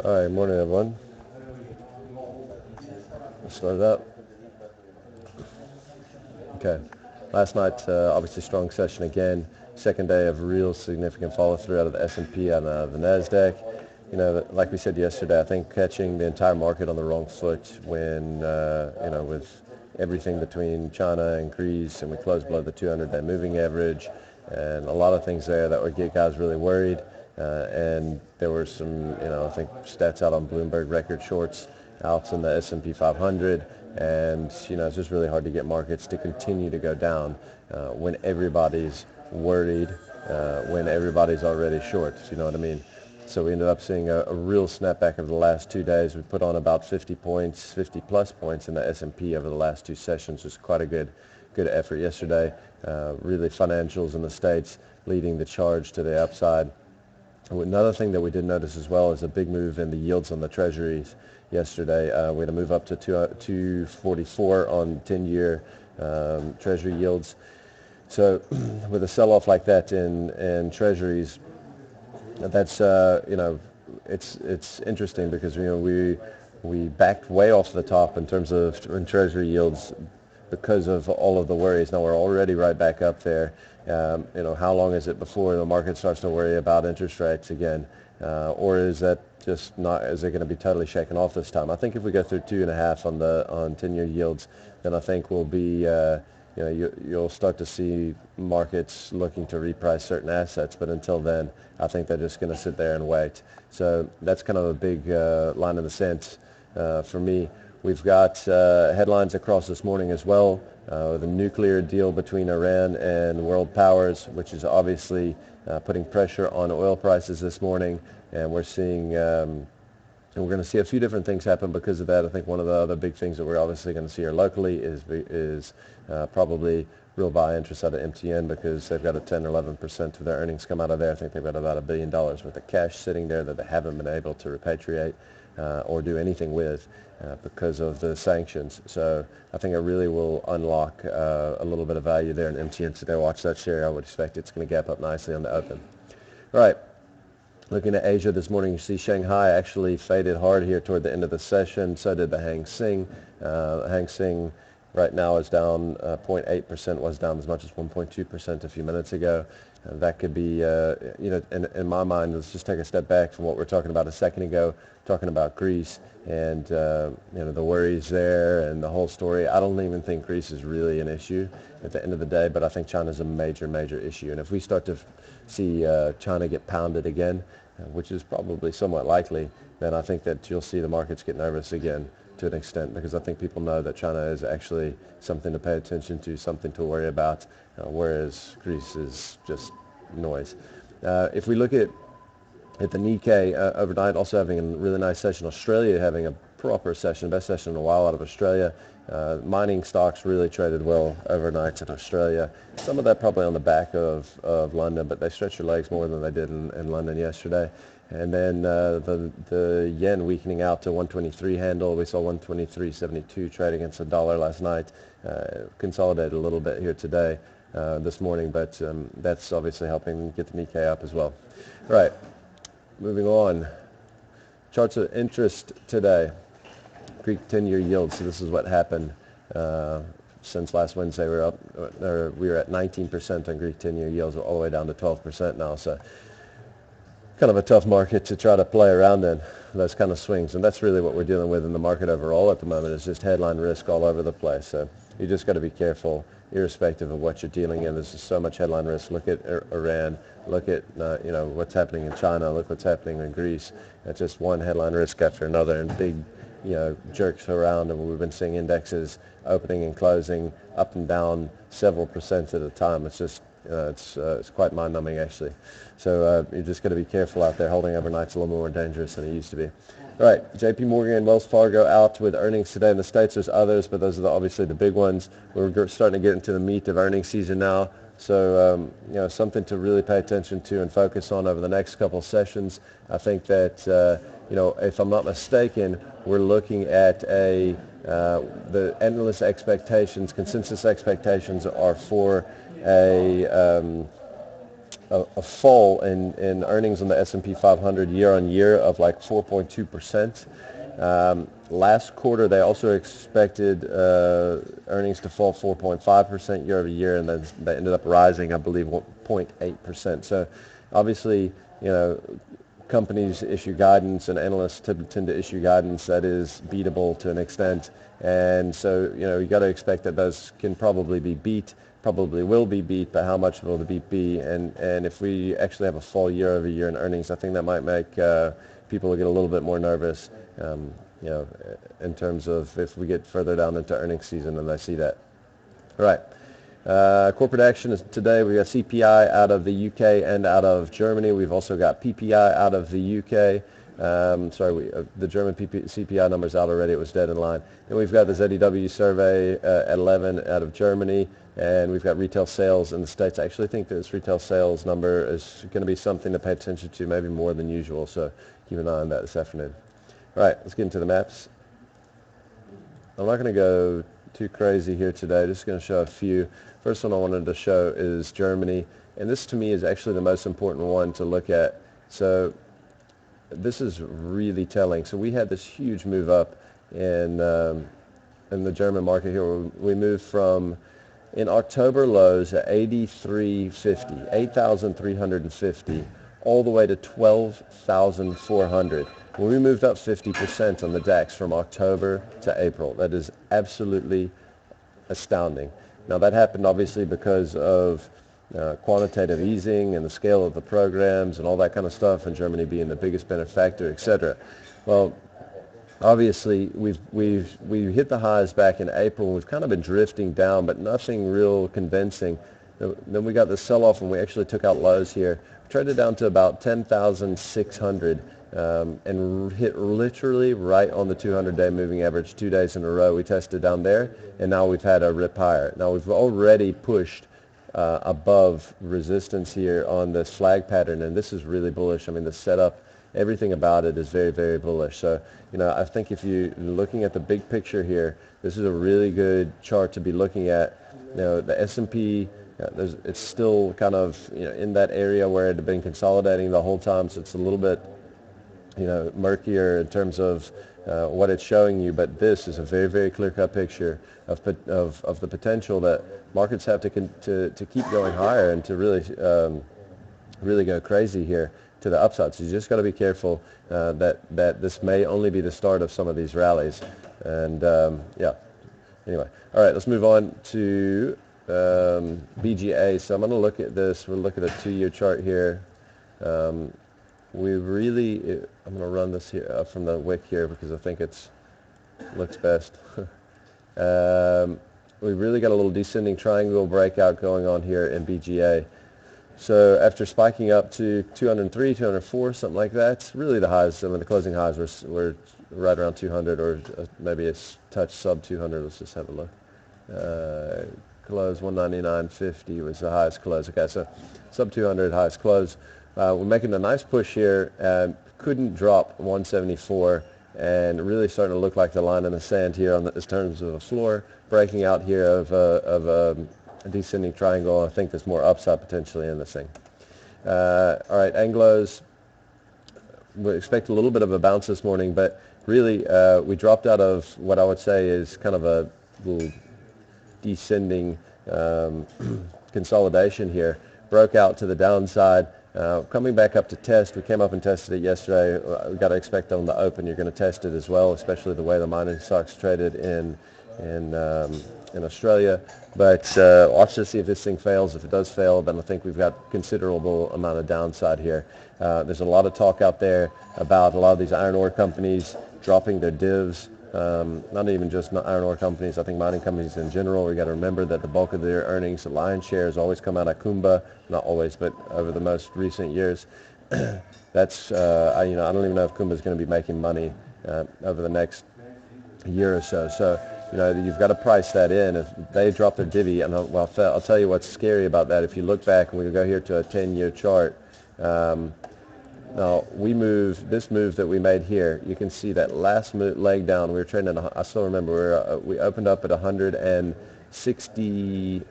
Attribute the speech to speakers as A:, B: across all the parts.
A: All right, morning everyone. Let's start it up. Okay. Last night, obviously strong session again. Second day of real significant follow through out of the S&P and the Nasdaq. Like we said yesterday, I think catching the entire market on the wrong foot when with everything between China and Greece, and we closed below the 200-day moving average, and a lot of things there that would get guys really worried. And there were some, I think stats out on Bloomberg record shorts out in the S&P 500, and it's just really hard to get markets to continue to go down when everybody's worried, when everybody's already short. You know what I mean? So we ended up seeing a real snapback over the last 2 days. We put on about 50 points, 50 plus points in the S&P over the last two sessions. It was quite a good effort yesterday. Really financials in the States leading the charge to the upside. Another thing that we did notice as well is a big move in the yields on the treasuries yesterday. We had a move up to 244 on 10-year treasury yields. So with a sell-off like that in treasuries, that's it's interesting because we backed way off the top in terms of in treasury yields because of all of the worries. Now we're already right back up there. How long is it before the market starts to worry about interest rates again? Or is that just not, is it going to be totally shaken off this time? I think if we go through 2.5 on 10-year yields, then I think we'll be, you'll start to see markets looking to reprice certain assets. But until then, I think they're just going to sit there and wait. So that's kind of a big line in the sand for me. We've got headlines across this morning as well. The nuclear deal between Iran and world powers, which is obviously putting pressure on oil prices this morning. And we're seeing, and we're going to see a few different things happen because of that. I think one of the other big things that we're obviously going to see here locally is probably real buy interest out of MTN, because they've got a 10 or 11% of their earnings come out of there. I think they've got about $1 billion worth of cash sitting there that they haven't been able to repatriate or do anything with because of the sanctions. So I think it really will unlock a little bit of value there in MTN today. Watch that share. I would expect it's going to gap up nicely on the open. All right. Looking at Asia this morning, you see Shanghai actually faded hard here toward the end of the session. So did the Hang Seng. Hang Seng right now is down 0.8%, was down as much as 1.2% a few minutes ago. That could be, in my mind, let's just take a step back from what we were talking about a second ago, talking about Greece and, the worries there and the whole story. I don't even think Greece is really an issue at the end of the day, but I think China's a major, major issue. And if we start to see China get pounded again, which is probably somewhat likely, then I think that you'll see the markets get nervous again to an extent, because I think people know that China is actually something to pay attention to, something to worry about, whereas Greece is just noise. If we look at the Nikkei overnight, also having a really nice session. Australia having a proper session, best session in a while out of Australia. Mining stocks really traded well overnight in Australia. Some of that probably on the back of London, but they stretched their legs more than they did in London yesterday. And then the yen weakening out to 123 handle. We saw 123.72 trade against the dollar last night. Consolidated a little bit here today, this morning, but that's obviously helping get the Nikkei up as well. All right, moving on. Charts of interest today. Greek 10-year yield. So this is what happened since last Wednesday. We were at 19% on Greek 10-year yields, all the way down to 12% now. So kind of a tough market to try to play around in, those kind of swings. And that's really what we're dealing with in the market overall at the moment, is just headline risk all over the place. So you just got to be careful, irrespective of what you're dealing in. There's just so much headline risk. Look at Iran. Look at what's happening in China. Look what's happening in Greece. It's just one headline risk after another, and big jerks around. And we've been seeing indexes opening and closing up and down several percent at a time. It's just it's quite mind-numbing, actually. So you just got to be careful out there. Holding overnight's a little more dangerous than it used to be. All right, J.P. Morgan and Wells Fargo out with earnings today. In the States, there's others, but those are obviously the big ones. We're starting to get into the meat of earnings season now. So, something to really pay attention to and focus on over the next couple of sessions. I think that, if I'm not mistaken, we're looking at the analyst expectations, consensus expectations are for a fall in earnings on the S&P 500 year on year of like 4.2%. Last quarter, they also expected earnings to fall 4.5% year over year, and then they ended up rising, I believe, 0.8%. So obviously, you know, companies issue guidance and analysts tend to issue guidance that is beatable to an extent. And so, you know, you got to expect that those can probably be beat, probably will be beat, but how much will the beat be? And if we actually have a fall year over year in earnings, I think that might make people get a little bit more nervous, you know, in terms of if we get further down into earnings season and I see that. All right. Corporate action is today. We got CPI out of the UK and out of Germany. We've also got PPI out of the UK. The German CPI number's out already. It was dead in line. And we've got the ZEW survey at 11 out of Germany, and we've got retail sales in the States. I actually think this retail sales number is going to be something to pay attention to, maybe more than usual. So keep an eye on that this afternoon. All right, let's get into the maps. I'm not going to go too crazy here today. Just going to show a few. First one I wanted to show is Germany, and this to me is actually the most important one to look at. So this is really telling. So we had this huge move up in the German market here. We moved from in October lows at 8,350, all the way to 12,400. We moved up 50% on the DAX from October to April. That is absolutely astounding. Now that happened obviously because of quantitative easing and the scale of the programs and all that kind of stuff, and Germany being the biggest benefactor, etc. Well, obviously we hit the highs back in April, and we've kind of been drifting down, but nothing real convincing. Then we got the sell-off, and we actually took out lows here. We traded down to about 10,600. And hit literally right on the 200-day moving average 2 days in a row. We tested down there, and now we've had a rip higher. Now we've already pushed above resistance here on this flag pattern, and this is really bullish. I mean, the setup, everything about it is very, very bullish. So, you know, I think if you're looking at the big picture here, this is a really good chart to be looking at. You know, the S&P, it's still kind of, you know, in that area where it had been consolidating the whole time, so it's a little bit, you know, murkier in terms of what it's showing you, but this is a very, very clear-cut picture of the potential that markets have to keep going higher and to really go crazy here to the upside. So you just got to be careful that this may only be the start of some of these rallies. And yeah, anyway, all right, let's move on to BGA. So I'm going to look at this. We'll look at a 2-year chart here. I'm going to run this here up from the wick here because I think it looks best. We really got a little descending triangle breakout going on here in BGA. So after spiking up to 203, 204, something like that, really the highs, I mean, the closing highs were right around 200 or maybe a touch sub 200. Let's just have a look. Close 199.50 was the highest close. Okay, so sub 200, highest close. We're making a nice push here, couldn't drop 174, and really starting to look like the line in the sand here in terms of a floor, breaking out here of a descending triangle. I think there's more upside potentially in this thing. All right, Anglos, we expect a little bit of a bounce this morning, but really we dropped out of what I would say is kind of a little descending consolidation here, broke out to the downside. Coming back up to test, we came up and tested it yesterday. We've got to expect on the open you're going to test it as well, especially the way the mining stocks traded in Australia. But watch to see if this thing fails. If it does fail, then I think we've got considerable amount of downside here. There's a lot of talk out there about a lot of these iron ore companies dropping their divs. Not even just iron ore companies, I think mining companies in general. We got to remember that the bulk of their earnings, the lion's share, has always come out of Kumba. Not always, but over the most recent years. That's, I don't even know if Kumba is going to be making money over the next year or so. So, you know, you've got to price that in. If they drop their divvy, and I'll tell you what's scary about that. If you look back, and we go here to a 10-year chart, now this move that we made here, you can see that last leg down, we were trading I still remember, we opened up at 160,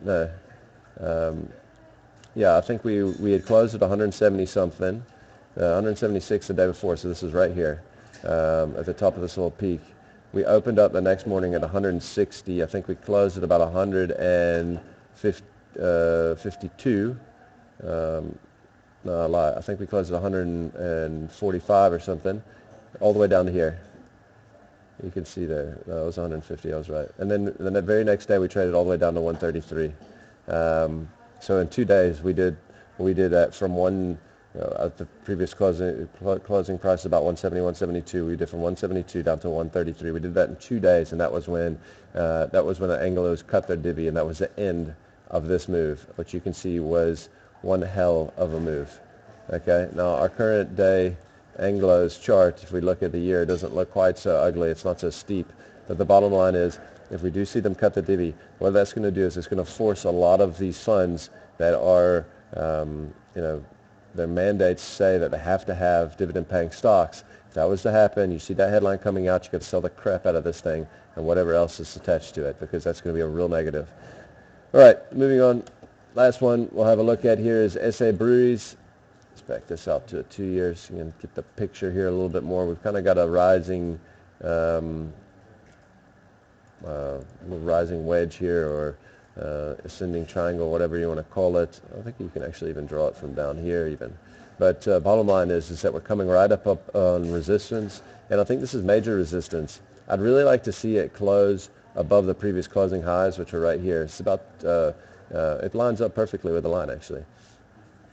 A: Yeah, I think we had closed at 170 something, 176 the day before, so this is right here at the top of this little peak. We opened up the next morning at 160. I think we closed at about 152. No, I lie. I think we closed at 145 or something, all the way down to here. You can see there. No, it was 150. I was right. And then the very next day we traded all the way down to 133. So in 2 days we did that from at the previous closing price about 170, 172. We did from 172 down to 133. We did that in 2 days, and that was when the Anglos cut their divvy, and that was the end of this move, which you can see was one hell of a move. Okay, now our current day Anglos chart, if we look at the year, it doesn't look quite so ugly. It's not so steep. But the bottom line is, if we do see them cut the divvy, what that's going to do is it's going to force a lot of these funds that are, their mandates say that they have to have dividend-paying stocks. If that was to happen, you see that headline coming out, you got to sell the crap out of this thing and whatever else is attached to it, because that's going to be a real negative. All right, moving on. Last one we'll have a look at here is SA Breweries. Let's back this out to 2 years so you can get the picture here a little bit more. We've kind of got a rising wedge here, or ascending triangle, whatever you want to call it. I think you can actually even draw it from down here even. But bottom line is that we're coming right up on resistance, and I think this is major resistance. I'd really like to see it close above the previous closing highs, which are right here. It's about, it lines up perfectly with the line actually.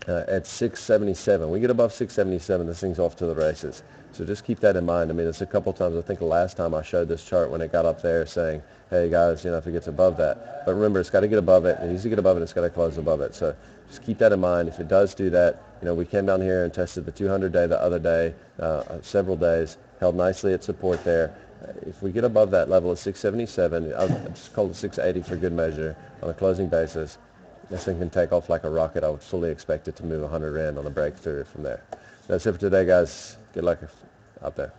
A: At 677. We get above 677, this thing's off to the races. So just keep that in mind. I mean, it's a couple times, I think the last time I showed this chart when it got up there saying, hey guys, if it gets above that. But remember, it's got to get above it. It needs to get above it. It's got to close above it. So just keep that in mind. If it does do that, we came down here and tested the 200-day the other day, several days, held nicely at support there. If we get above that level of 677, I'll just call it 680 for good measure on a closing basis. This thing can take off like a rocket. I would fully expect it to move 100 Rand on a breakthrough from there. That's it for today, guys. Good luck out there.